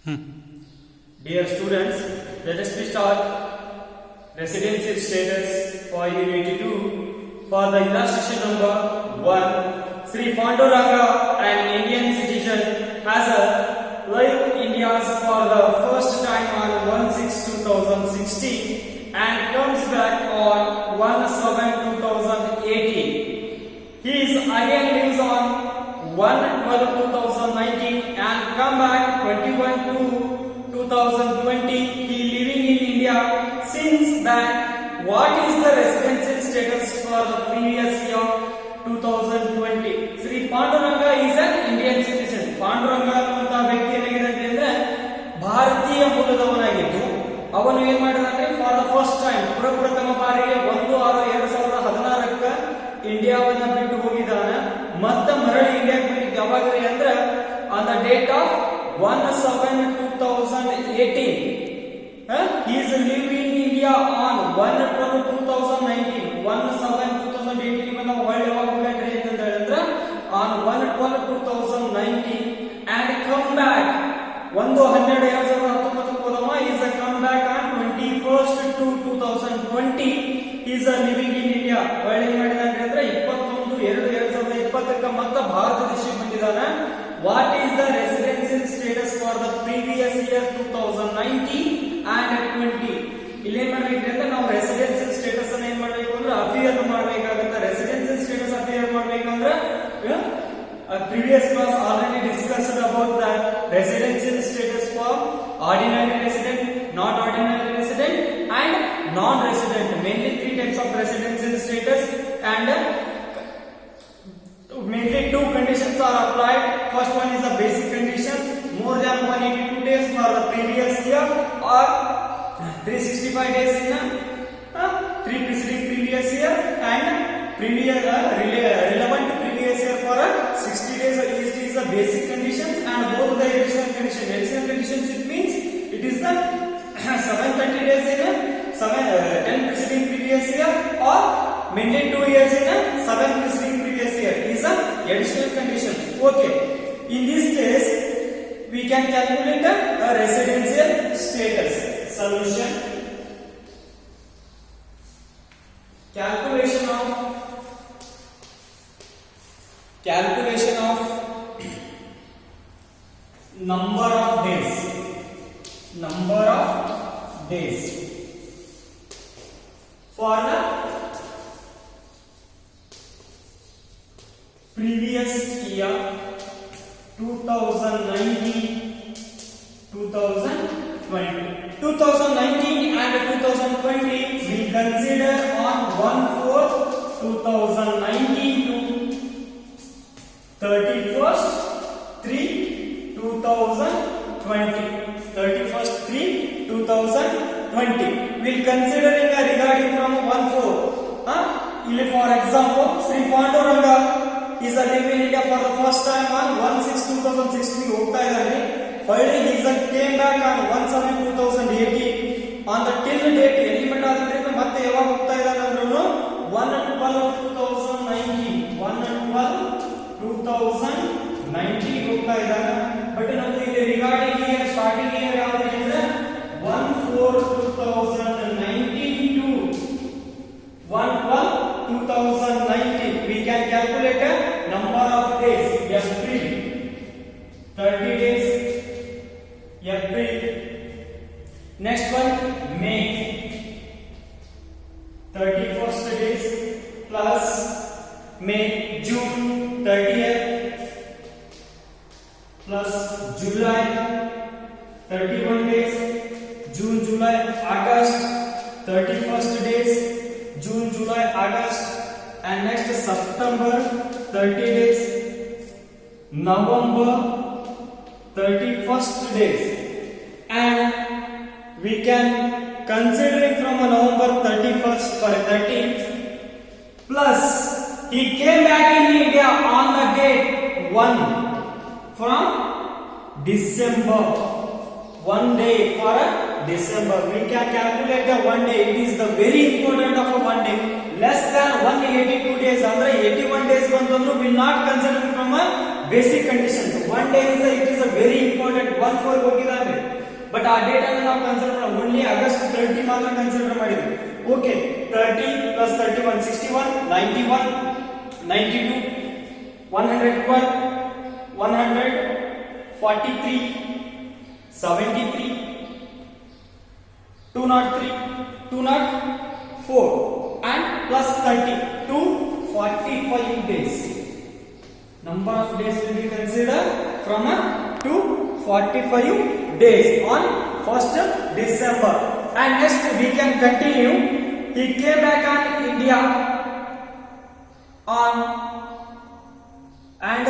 Dear students, let us start residency status for Unit 2. For the illustration number 1, Sri Panduranga, an Indian citizen, has left India for the first time on 1/6/2016 and comes back on 1/7/2018. He is again lives on 1/12/2019 and come back 21/2/2020. He living in India since that. What is the residential status for the previous year 2020? Sri Panduranga is an Indian citizen. Panduranga ಅಂತ ವ್ಯಕ್ತಿ ಏನಾಗಿದೆ ಅಂದ್ರೆ ಭಾರತೀಯ ಮೂಲದವನಾಗಿದ್ದು ಅವನು ಏನು ಮಾಡಿದಾನೆ for the first time ಪ್ರಪ್ರಥಮ ಬಾರಿಗೆ 1/6/2016 ಇಂಡಿಯಾವನ್ನ ಬಿಟ್ಟು ಹೋಗಿದ್ದಾನೆ. ಮತ್ತೆ ಮರಳಿ ಇಂಡಿಯಾಕ್ಕೆ ಬಂದಿದ್ದು ಯಾವಾಗಲೇ ಅಂದ್ರೆ on the date of 1/7/2018. He is living in India on 1/12/2019. 1/7/2018 ಬಂದ ಒಳ್ಳೆ ಹೋಗ್ಬೇಕ್ರಿ ಅಂತ ಹೇಳಿದ್ರೆ on 1/12/2019 and come back 1/12/2019 ಹೋದವ is a come back on 21/2/2020. he is living in India. ಒಳ್ಳೆ ಮಾಡಿದಾನೆ ಅಂದ್ರೆ 21/2/2020 ಮತ್ತೆ ಭಾರತ ದೇಶಕ್ಕೆ ಬಂದಿದ್ದಾನೆ. What is the residential status for the previous year 2019 and 20? ಇಲ್ಲಿ ಏನು ಮಾಡಬೇಕು ಅಂದ್ರೆ ನಾವು ರೆಸಿಡೆನ್ಷಿಯಲ್ ಸ್ಟೇಟಸ್ ಅನ್ನು ಏನು ಮಾಡಬೇಕು ಅಂದ್ರೆ ಅಫಿಯರ್ ಮಾಡಬೇಕಾಗುತ್ತೆ. ರೆಸಿಡೆನ್ಷಿಯಲ್ ಸ್ಟೇಟಸ್ ಅಫಿಯರ್ ಮಾಡಬೇಕಂದ್ರೆ previous class already discussed about the residential status for ordinary resident, not ordinary resident and non-resident. Mainly three types of residential status and mainly two conditions are applied. First one is the basic conditions, more than 182 days for the previous year or 365 days in three preceding previous year and previous relevant previous year for 60 days. It is the basic conditions and both the additional conditions. Additional conditions it means it is the 730 days in 10 preceding previous year or mainly 2 years in 7 preceding previous year is the additional conditions. Okay, in this case we can calculate the residential status. Solution: calculation of number of days for the previous year 2019 and 2020 we consider on 1/4/2019 to 31/3/2020. 31/3/2020 we'll considering regarding from 1/4. Ili for example Sri Panduranga is living in India for the first time on 1/6/2016 ಹೋಗ್ತಾ ಇದ್ದಾನೆ. ಹೊಳ್ಳಿ he came back on 1/7/2018 on the till date element ಆದ್ರಿಂದ ಮತ್ತೆ ಯಾವಾಗ ಹೋಗ್ತಾ ಇದ್ದಾನೆ ಅಂದ್ರೂ 1/12/2019 1/12/2019 ಹೋಗ್ತಾ ಇದ್ದಾನೆ. ಬಟ್ ನಮ್ದು ಇಲ್ಲಿ ರಿಗಾರ್ಡಿಂಗ್ ಇಯರ್ ಸ್ಟಾರ್ಟಿಂಗ್ ಇಯರ್ ಯಾವುದು ಅಂದ್ರೆ 1/4/2019 to 1/12/2019. we can calculate a number of days. April 30 days. April. Next one May 31st days plus May. June 30th plus July 31 days. June, July, August 31st days. June, July, August. And next September 30 days. November 31st days. And we can considering from November 31st for 13th plus he came back in India on the date 1 from December. 1 day for December. We can calculate the 1 day. It is the very important of a 1 day. Less than 182 days andre 81 days bantandru will not consider from a basic conditions. 1 day is it is a very important 1/4 ಹೋಗಿದಾನೆ. But ಆ date ಅನ್ನು ನಾವು consider ಮಾಡಿ only August 30 ಮಾತ್ರ consider ಮಾಡಿದ್ವಿ. Okay 30 plus 31 61 91 92 112 143 73 203 204 and plus 30 245 days. Number of days will be considered from 245 days on 1st December. And next we can continue. He came back on India on and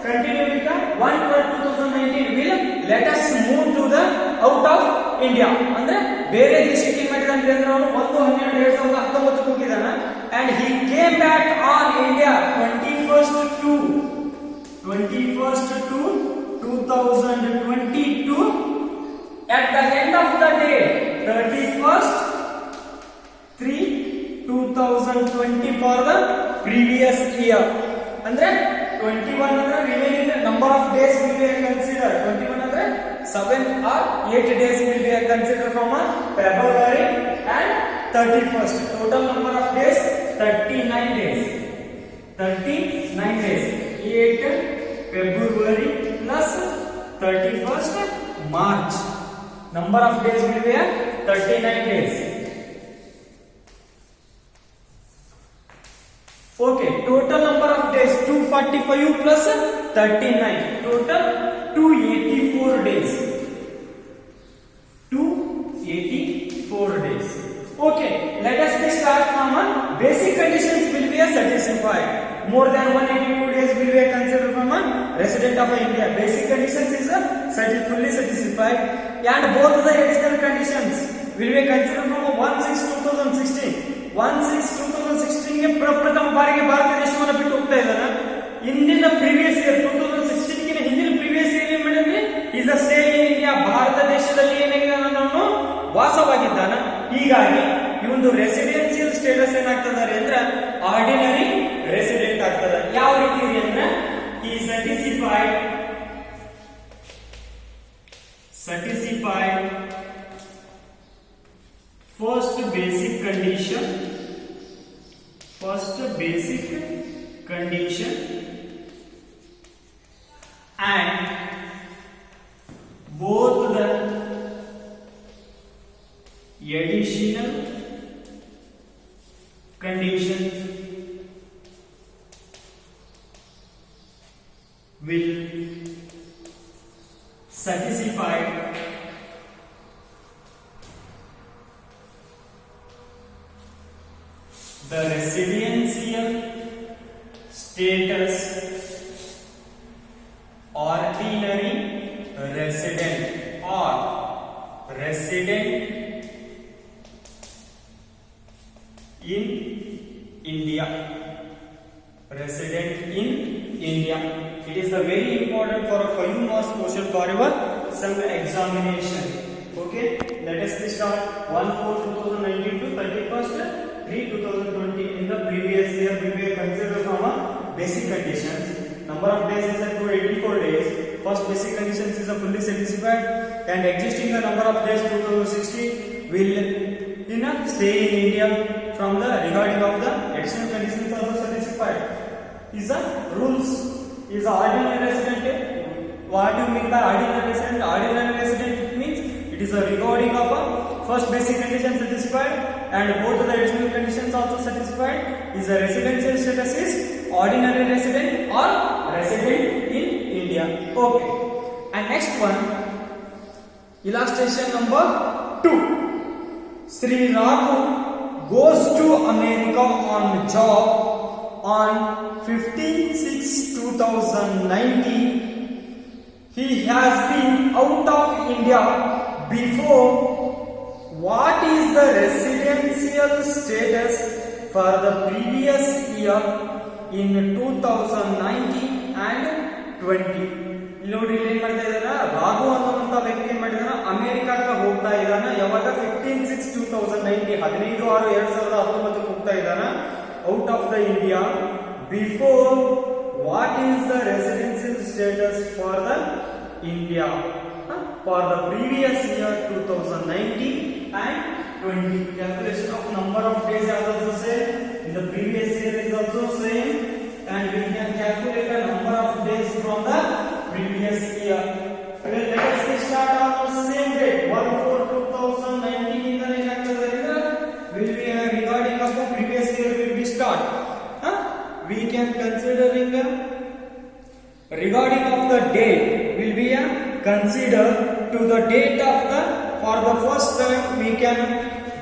continue with the 1/12/2019. Will let us move to the out of India. ಅಂದ್ರೆ ಬೇರೆ ದೇಶಕ್ಕೆ ಏನ್ ಮಾಡಿದಾನೆ ಅಂದ್ರೆ ಅವನು 1/12/2019 ಹೋಗಿದಾನ. And he came back on India 21st to 2022 at the end of the day 31st 3/2020 for the previous year. ಅಂದ್ರೆ 21 ಅಂದ್ರೆ remaining number of days will be considered. 21 ಅಂದ್ರೆ 7 or 8 days will be considered from February and 31st. Total number of days 39 days. 39 days. 8 February plus 31st March. Number of days will be 39 days. Okay, total number of days 245 plus 39. Total 284 days. 284 days. Okay, let us start from basic conditions will be satisfied. More than 182 days will be considered from a resident of India. Basic conditions is fully satisfied, and both the additional conditions will be considered from 1/6/2016. 1/6/2016 ಗೆ ಪ್ರಪ್ರಥಮ ಬಾರಿಗೆ ಭಾರತ ದೇಶವನ್ನು ಬಿಟ್ಟು ಹೋಗ್ತಾ ಇದ್ದಾನೆ. ಇಂದಿನ previous year 2016 ಗೆ ಹಿಂದಿನ ಪ್ರೀವಿಯಸ್ ಇಯರ್ ಏನ್ ಮಾಡಿದ್ರೆ is a stay in India. Bharat ದೇಶದಲ್ಲಿ ಏನಾಗಿದ್ದಾನೆ ಅವನು ವಾಸವಾಗಿದ್ದಾನೆ. ಹೀಗಾಗಿ ಈ ಒಂದು ರೆಸಿಡೆನ್ಸಿಯಲ್ ಸ್ಟೇಟಸ್ ಏನಾಗ್ತದೆ ಅಂದ್ರೆ ಆರ್ಡಿನರಿ ರೆಸಿಡೆಂಟ್ ಆಗ್ತದೆ. ಯಾವ ರೀತಿ ಅಂದ್ರೆ ಈ certified first basic condition and both the additional conditions will satisfy the residential status ordinary resident or resident in India. Resident in India. It is a very important for a 5 marks question for your some examination. Okay, let us start 1/4/2019 to 31st 3/2020. In the previous year we will consider from basic conditions. Number of days is 284 days. First basic conditions is fully satisfied, and existing the number of days 2060 will in stay in India. From the regarding of the additional conditions also satisfied. Is the rules is ordinary resident. What do you mean by ordinary resident? Ordinary resident means it is a regarding of a first basic condition satisfied and both the additional conditions also satisfied. Is a residential status is ordinary resident or resident in India. Okay, and next one, illustration number 2. Sri Raghu goes to America on job on 15/6/2019. He has been out of India before. What is the residential status for the previous year in 2019 and 20? ನೋಡಿ ಇಲ್ಲಿ ಏನ್ ಮಾಡ್ತಾ ಇದ್ದಾನ, ರಾಘು ಅನ್ನುವಂತ ವ್ಯಕ್ತಿ ಏನ್ ಮಾಡಿದಾನ ಅಮೆರಿಕಕ್ಕೆ ಹೋಗ್ತಾ ಇದ್ದಾನ. ಯಾವಾಗ 15/6/2019 15/6/2019 ಹೋಗ್ತಾ ಇದ್ದಾನ out of the India. Before what is the residential status for the India? for the previous year 2019 and 20. Calculation of number of days is also same. In the previous year is also same, and we can calculate the number of days from the previous year. Let us start on the same date 1/4/2019 ಇಂದ ಏನಾಗ್ತದೆ will be regarding of the previous year will be start. We can considering regarding of the date will be consider to the date of the for the first time we can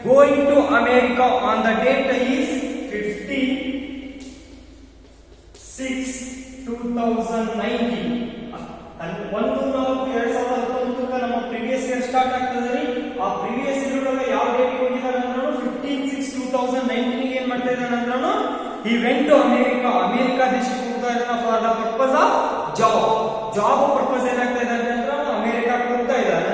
going to America on the date is 15/6/2019. ಒಂದು ನಾವು 2019 ನಮ್ಮ previous year start ಆಗ್ತದೆ. ಆ previous year ಒಳಗೆ ಯಾವ date ಹೋಗಿದ್ದಾರೆ ಅಂದ್ರೆ 15/6/2019 ಗೆ ಏನ್ ಮಾಡ್ತಾ ಇದ್ದಾನೆ ಅಂದ್ರೆ he went to America. America ದೇಶಕ್ಕೆ ಹೋಗ್ತಾ ಇದ್ದಾನೆ for the purpose of job purpose ಏನಾಗ್ತಾ ಇದೆ ಅಂದ್ರೆ ಅಮೆರಿಕಾಕ್ಕೆ ಹೋಗ್ತಾ ಇದ್ದಾನೆ.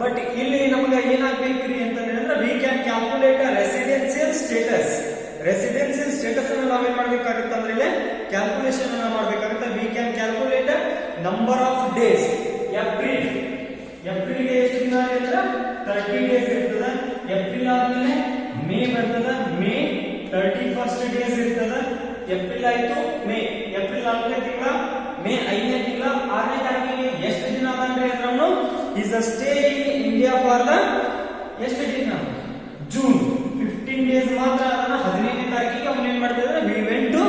ಬಟ್ ಇಲ್ಲಿ ನಮಗೆ ಏನಾಗಬೇಕ್ರಿ ಅಂತಂದ್ರೆ V can calculate residential status. Residential status ಅನ್ನು ನಾವೇನ್ ಮಾಡ್ಬೇಕಾಗುತ್ತೆ ಅಂದ್ರೆ ಇಲ್ಲಿ ಕ್ಯಾಲ್ಕುಲೇಷನ್ ಅನ್ನು ಮಾಡಬೇಕಾಗುತ್ತೆ. V can calculate number of days. April ಗೆ ಎಷ್ಟು ದಿನ ಅಂದ್ರೆ 30 ಡೇಸ್ ಇರ್ತದೆ. ಏಪ್ರಿಲ್ ಆದ್ಮೇಲೆ ಮೇ ಬರ್ತದೆ. ಮೇ 31st ಡೇಸ್ ಇರ್ತದೆ. ಏಪ್ರಿಲ್ ಆಯ್ತು, ಮೇ. ಏಪ್ರಿಲ್ 4ನೇ ತಿಂಗಳ, ಮೇ 5ನೇ ತಿಂಗಳ, 6ನೇ ತಾರೀಕಿಗೆ ಎಷ್ಟು ದಿನ ಅಂದ್ರೆ ನಾವು is a stay in India for the ಎಷ್ಟು ದಿನ ಜೂನ್ 15 ಡೇಸ್ ಮಾತ್ರ. ಅದನ್ನ 15ನೇ ತಾರೀಕಿಗೆ ಅವನು ಏನ್ ಮಾಡ್ತಾ ಇದ್ದಾನೆ we went to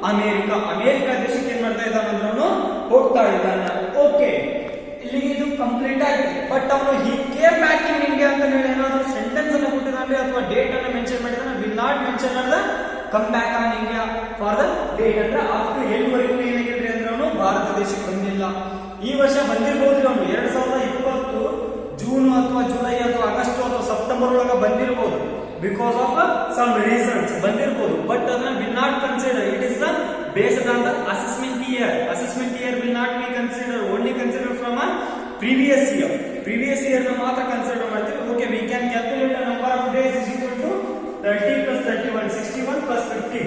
America. America ದೇಶಕ್ಕೆ ಏನ್ ಮಾಡ್ತಾ ಇದ್ದಾನೆ ಅಂದ್ರೆ ಅವನು ಹೋಗ್ತಾ ಇದ್ದಾನೆ. ಓಕೆ, ಇಲ್ಲಿಗೆ ಇದು ಕಂಪ್ಲೀಟ್ ಆಗಿದೆ. ಬಟ್ ಅವನು he came back in India ಅಂತ ಹೇಳಿ ಏನಾದ್ರು ಸೆಂಟೆನ್ಸ್ ಅನ್ನು ಕೊಟ್ಟಿದ್ದಾನೆ ಅಥವಾ ಡೇಟ್ ಅನ್ನು ಮೆನ್ಷನ್ ಮಾಡಿದಾನೆ. will not mention the come back on India for the date ಅಂದ್ರೆ ಅಷ್ಟು ಎಲ್ಲಿವರೆಗೂ ಏನಾಗಿದ್ರಿ ಅಂದ್ರೆ ಅವನು ಭಾರತ ದೇಶಕ್ಕೆ ಬಂದಿಲ್ಲ. ಈ ವರ್ಷ ಬಂದಿರಬಹುದು ಅವನು 2020 ಜೂನ್ ಅಥವಾ ಜುಲೈ ಅಥವಾ ಆಗಸ್ಟ್ ಅಥವಾ ಸೆಪ್ಟೆಂಬರ್ ಒಳಗೆ ಬಂದಿರಬಹುದು. ಬಿಕಾಸ್ ಆಫ್ ಸಮ್ ರೀಸನ್ಸ್ ಬಂದಿರಬಹುದು. ಬಟ್ ಅದನ್ನ will not consider. It is the based on the assessment year. Assessment year will not be consider. Only consider from a previous year. Previous year ನ ಮಾತ್ರ consider ಮಾಡ್ತೀವಿ. Okay, we can calculate number of days is equal to 30 plus 31, 61 plus 50,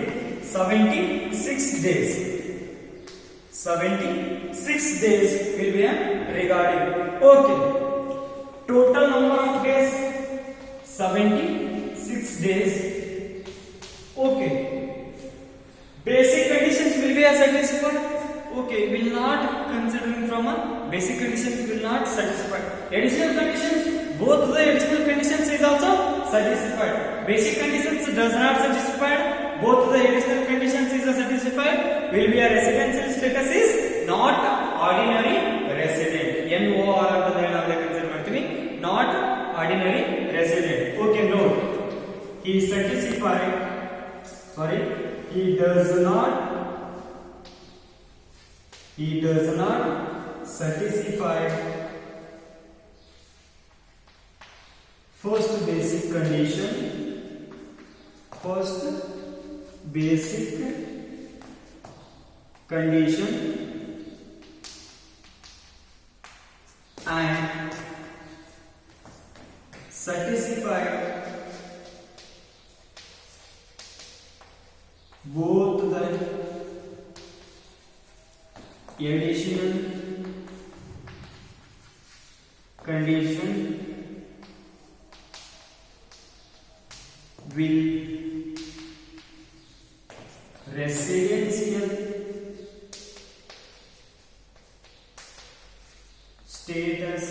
76 days. 76 days will be regarding. Okay, total number of days 76 days. Okay, basic conditions will be satisfied. Okay, will not considering from a basic conditions will not satisfied. Additional conditions, both the additional conditions is also satisfied. Basic conditions does not satisfied. Both the additional conditions is satisfied. Will be a residential status is not ordinary resident. NOR ಅಂತ ನಾವು consider ಮಾಡ್ತೀವಿ. Not ordinary resident. Okay, note. He satisfied. Sorry, he does not satisfy first basic condition and satisfy both the additional condition will residential status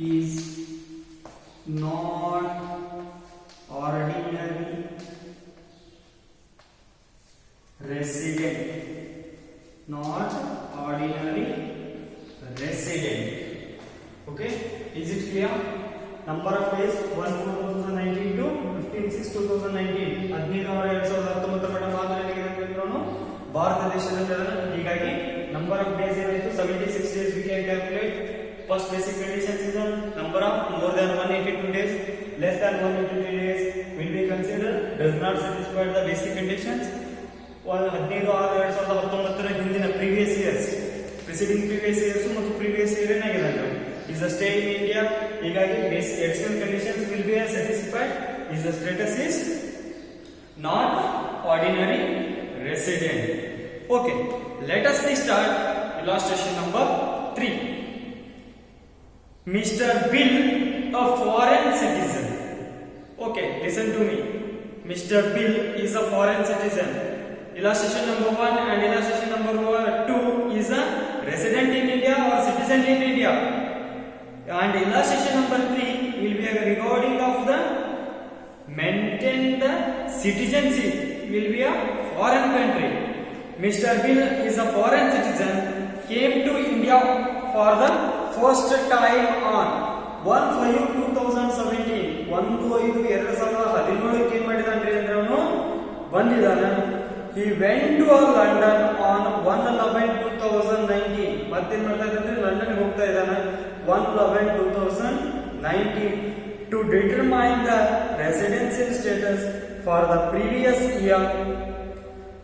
is not ordinary resident. Not ordinary resident. Okay, is it clear? Number of days 1/4/2019 to 15/6/2019. 15/6/2019 ಮಾತ್ರ ಭಾರತ ದೇಶದಲ್ಲಿ. ಹೀಗಾಗಿ number of days ಏನಾಯಿತು 76 days we can calculate. First basic conditions is number of more than 182 days, less than 182 days will be consider does not satisfy the basic conditions. 15/6/2019 ಹಿಂದಿನ previous years, preceding previous years ಮತ್ತು previous year ಏನಾಗಿದೆ is a stay in India. ಹೀಗಾಗಿ basic additional conditions will be satisfied. Is the status is not ordinary resident. Okay, let us start illustration number Mr. Bill a foreign citizen. Okay, listen to me. Mr. Bill is a foreign citizen. Illustration number 1 and illustration number 2 is a resident in India or citizen in India. And illustration number 3 will be a recording of the maintain the citizenship will be a foreign country. Mr. Bill is a foreign citizen, came to India for the first time on 1/5/2017. 1/5/2017 ಏನ್ ಮಾಡಿದಾನ್ರಿ ಅಂದ್ರೆ ಅವನು ಬಂದಿದ್ದಾನ. He went to London on 1/11/2019. ಮತ್ತೇನ್ ಮಾಡ್ತಾ ಇದ್ದಾನೆ, London ಹೋಗ್ತಾ ಇದ್ದಾನೆ 1/11/2019 to determine the residential status for the previous year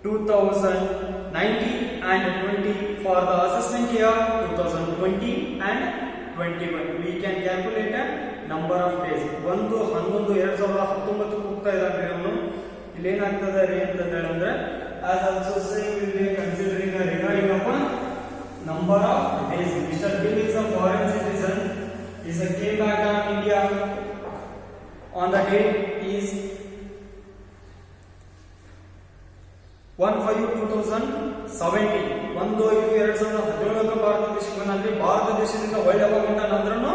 2019 and 20 for the assessment year 2020 and 21. We can calculate a number of days. 1/11/2019 ಹೋಗ್ತಾ ಇದ್ದಾನೆ ಅವನು. ಇಲ್ಲಿ ಏನಾಗ್ತದೆ ರೀ ಅಂತ ಹೇಳಿದ್ರೆ as also saying will be considering a regarding of a number of days. Mr. Bill is a foreign citizen. He came back to India on the date is 1/5/2017. 1/5/2017 Bharat ದೇಶಕ್ಕೆ ಬಂದ್ರೆ ಭಾರತ ದೇಶದಿಂದ ಒಳ್ಳೆ ಹೋಗಂತ ಅಂದ್ರೂ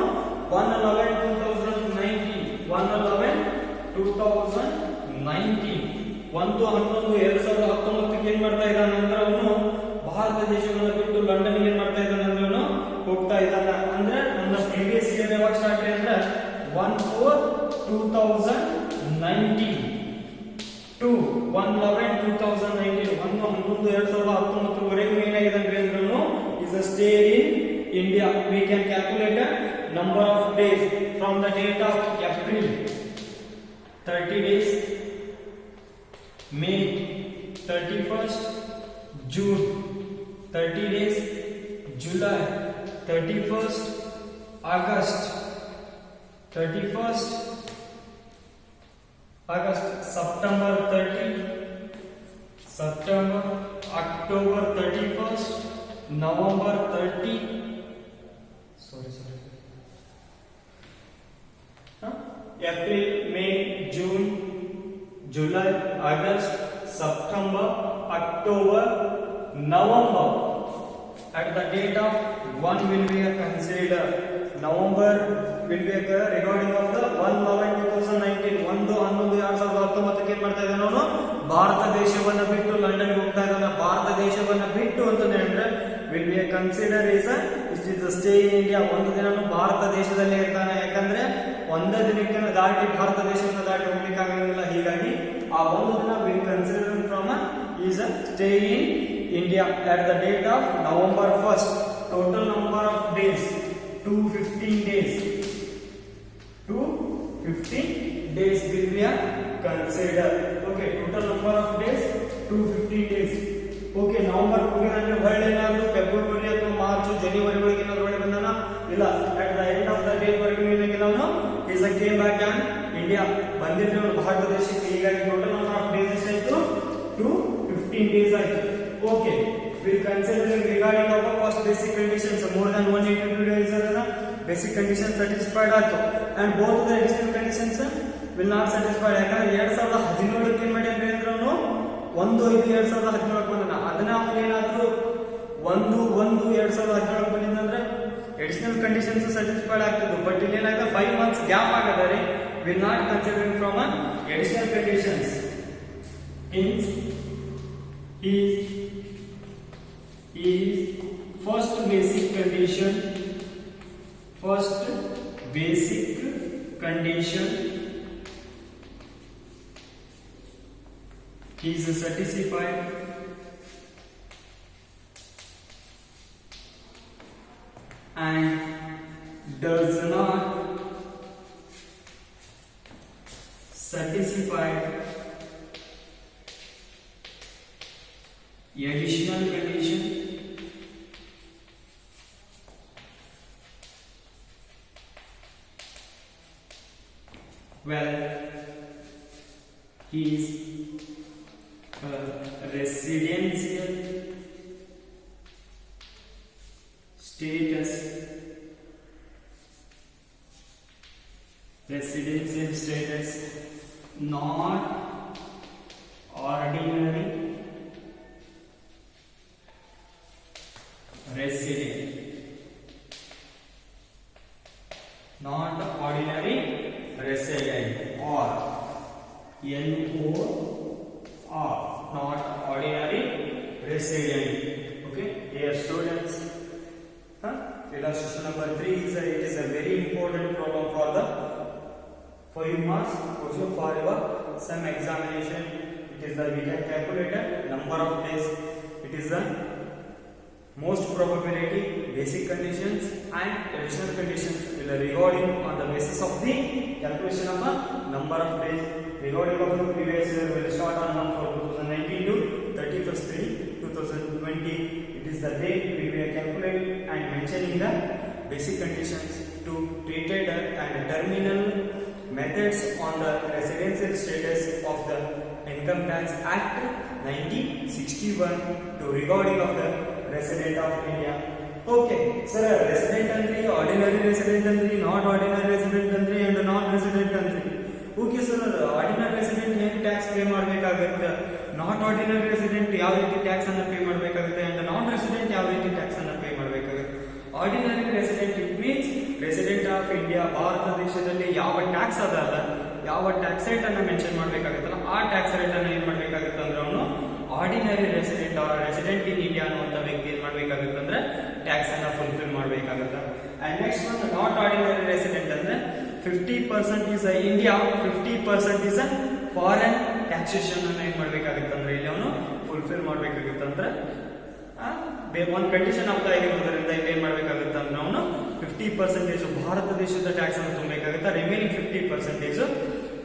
1/11/2019. 1/11/2019 1/11/2019 ಏನ್ ಮಾಡ್ತಾ ಇದ್ದಾನೆ ಅಂದ್ರೆ ಅವನು ಭಾರತ ದೇಶವನ್ನು ಬಿಟ್ಟು ಲಂಡನ್ ಏನ್ ಮಾಡ್ತಾ ಇದ್ದಾನೆ ಅಂದ್ರೆ ಅವನು ಹೋಗ್ತಾ ಇದ್ದಾನೆ. ಅಂದ್ರೆ ನನ್ನ ಪ್ರೀವಿಯಸ್ ಇಯರ್ ಯಾವಾಗ ಸ್ಟಾರ್ಟ್ ಅಂದ್ರೆ 1/4/2019 to 1/11/2019. 1/11/2019 ವರೆಗೂ ಏನಾಗಿದೆ ಅಂದ್ರೆ ಅವನು is a stay in India. We can calculate a number of days from the date of April 30 days, May 31st, June 30 days, July 31st, August 31st, September 30, October 31st, November 30, April, May, June, July, August, September, October, November. At the date of 1 will be considered. November will be a recording of the 1/11/2019. 1/11/2019 ಏನ್ ಮಾಡ್ತಾ ಇದ್ದಾನೆ ಅವನು ಭಾರತ ದೇಶವನ್ನ ಬಿಟ್ಟು London ಹೋಗ್ತಾ ಇದ್ದಾನೆ. ಭಾರತ ದೇಶವನ್ನ ಬಿಟ್ಟು ಅಂತ ಹೇಳಿದ್ರೆ will be consider is a stay in India. ಒಂದು ದಿನ ಭಾರತ ದೇಶದಲ್ಲೇ ಇರ್ತಾನೆ. ಯಾಕಂದ್ರೆ ಒಂದೇ ದಿನಕ್ಕೆ ದಾಟಿ ಭಾರತ ದೇಶವನ್ನು ದಾಟಿ ಹೋಗ್ಲಿಕ್ಕೆ ಆಗಂಗಿಲ್ಲ. ಹೀಗಾಗಿ ಆ ಒಂದು ದಿನ will consider from is a stay in India at the date of November 1st. Total number of days 215 days. 215 days will be considered. Okay, total number of days 215 days. Okay, November ಹೋಗಿದ್ರೆ ಹೊಳ್ಳಿ ಏನಾದ್ರು February ಅಥವಾ March ಜನವರಿ ಒಳಗೆ ಏನಾದ್ರು ಹೊಳ್ಳಿ ಬಂದಾನ ಇಲ್ಲ. at the end of the day ವರೆಗೂ ಏನಾಗಿದೆ ಅವನು is a came back in India. ಬಂದಿದ್ರೆ ಅವನು ಭಾರತ ದೇಶಕ್ಕೆ. ಹೀಗಾಗಿ ಟೋಟಲ್ ನಂಬರ್ ಆಫ್ ಡೇಸ್ ಎಷ್ಟಾಯ್ತು 215 days ಆಯ್ತು. Okay, we considering regarding of first basic conditions more than 182 days are basic conditions satisfied ಆಯ್ತು. and both the additional conditions will not satisfied. ಯಾಕಂದ್ರೆ 2017 ಏನ್ ಮಾಡಿ ಅಂದ್ರೆ ಅವನು 1/5/2017 ಬಂದನ. ಅದನ್ನ ಅವನು ಏನಾದ್ರು 1/1/2017 ಬಂದಿದ್ದಂದ್ರೆ additional conditions satisfied ಆಗ್ತಿದ್ವು. ಬಟ್ ಇಲ್ಲಿ ಏನಾಗಿದೆ 5 months ಗ್ಯಾಪ್ ಆಗದರೆ will not considering from additional conditions. Hence is first basic condition is satisfied and does not satisfy additional condition well he is residential status residential status, not ordinary resident, not ordinary resident, or NOR, not ordinary resident. Okay, dear students, illustration number 3 is it is a very important problem for the 5 marks question for your some examination. It is the we can calculate a number of days. It is the most probability, basic conditions and additional conditions will are regarding on the basis of the calculation of a number of days. Regarding of the previous year will start on 1/4/2019 to 31/3/2020. It is the date we will calculate and mentioning the basic conditions to treated and terminal methods on the residential status of the Income Tax Act 1961 to regarding of the resident of India. Okay, sir, resident country, ordinary resident country, not ordinary resident country and non-resident country. Okay, sir, ordinary resident ಹೇಗೆ tax pay ಮಾಡಬೇಕಾಗುತ್ತೆ, not ordinary resident ಯಾವ ರೀತಿ tax ಅನ್ನು pay ಮಾಡಬೇಕಾಗುತ್ತೆ and non resident ಯಾವ ರೀತಿ tax ಅನ್ನು pay ಮಾಡಬೇಕಾಗುತ್ತೆ. Ordinary resident it means resident of India, Bharat ದೇಶದಲ್ಲಿ ಯಾವ ಟ್ಯಾಕ್ಸ್ ಅದಲ್ಲ, ಯಾವ ಟ್ಯಾಕ್ಸ್ ರೇಟ್ ಅನ್ನು ಮೆನ್ಷನ್ ಮಾಡಬೇಕಾಗುತ್ತಲ್ಲ ಆ ಟ್ಯಾಕ್ಸ್ ರೇಟ್ ಅನ್ನು ಏನ್ ಮಾಡಬೇಕಾಗುತ್ತೆ ಅಂದ್ರೆ ಅವನು ordinary resident or resident in India ಅನ್ನುವಂತ ವ್ಯಕ್ತಿ ಏನ್ ಮಾಡಬೇಕಾಗುತ್ತೆ ಅಂದ್ರೆ ಟ್ಯಾಕ್ಸ್ ಅನ್ನ ಫುಲ್ಫಿಲ್ ಮಾಡಬೇಕಾಗುತ್ತೆ. ಅಂಡ್ ನೆಕ್ಸ್ಟ್ ಒಂದು ನಾಟ್ ಆರ್ಡಿನರಿ ರೆಸಿಡೆಂಟ್ ಅಂದ್ರೆ 50% is India, 50% is foreign taxation ಅನ್ನು ಏನ್ ಮಾಡಬೇಕಾಗುತ್ತೆ ಅಂದ್ರೆ ಇಲ್ಲಿ ಅವನು ಫುಲ್ಫಿಲ್ ಮಾಡಬೇಕಾಗುತ್ತೆ. ಅಂದ್ರೆ ಒಂದು ಕಂಡೀಷನ್ ಅಪ್ಲೈ ಆಗಿರೋದ್ರಿಂದ ಇಲ್ಲಿ ಏನ್ ಮಾಡಬೇಕಾಗುತ್ತೆ ಅಂದ್ರೆ ಅವನು 50% ಭಾರತ ದೇಶದ ಟ್ಯಾಕ್ಸ್ ಅನ್ನು ತುಂಬಬೇಕಾಗುತ್ತೆ. ರಿಮೈನಿಂಗ್ 50%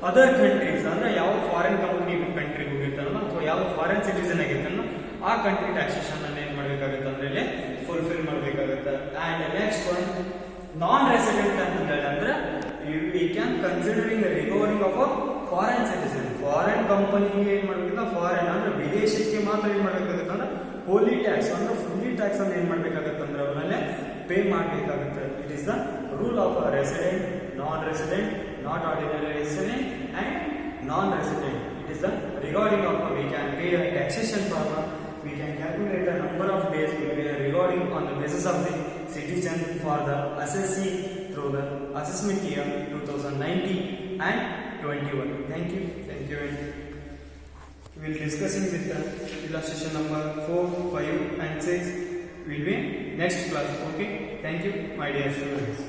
ಅದರ್ ಕಂಟ್ರೀಸ್ ಅಂದ್ರೆ ಯಾವ ಫಾರಿನ್ ಕಂಪನಿ ಕಂಟ್ರಿ ಹೋಗಿರ್ತಾನಲ್ಲ ಅಥವಾ ಯಾವ ಫಾರಿನ್ ಸಿಟಿಸನ್ ಆಗಿರ್ತಾನೋ ಆ ಕಂಟ್ರಿ ಟ್ಯಾಕ್ಸೇಷನ್ ಅನ್ನು ಏನ್ ಮಾಡಬೇಕಾಗುತ್ತೆ ಅಂದ್ರೆ ಇಲ್ಲಿ ಫುಲ್ಫಿಲ್ ಮಾಡಬೇಕಾಗುತ್ತೆ. And next one non resident ಅಂತ ಹೇಳಿದ್ರೆ we can considering the regarding of a foreign citizen, foreign company ಏನ್ ಮಾಡಬೇಕಂದ್ರೆ ಫಾರಿನ್ ಅಂದ್ರೆ ವಿದೇಶಕ್ಕೆ ಮಾತ್ರ ಏನ್ ಮಾಡಬೇಕಾಗುತ್ತೆ ಅಂದ್ರೆ ಹೋಲಿ ಟ್ಯಾಕ್ಸ್ ಅಂದ್ರೆ ಫುಲ್ಲಿ ಟ್ಯಾಕ್ಸ್ ಅನ್ನು ಏನ್ ಮಾಡಬೇಕಾಗುತ್ತೆ ಅಂದ್ರೆ ಅವನಲ್ಲೇ ಪೇ ಮಾಡಬೇಕಾಗುತ್ತೆ. It is the rule of resident, non resident, not ordinary resident and non resident. It is the regarding of we can pay a taxation for we can calculate the number of days regarding on the basis of the citizen for the assessee through the assessment year 2019 and 21. Thank you. We will discussing with the illustration number 4, 5 and 6 will be next class. Okay. Thank you, my dear students.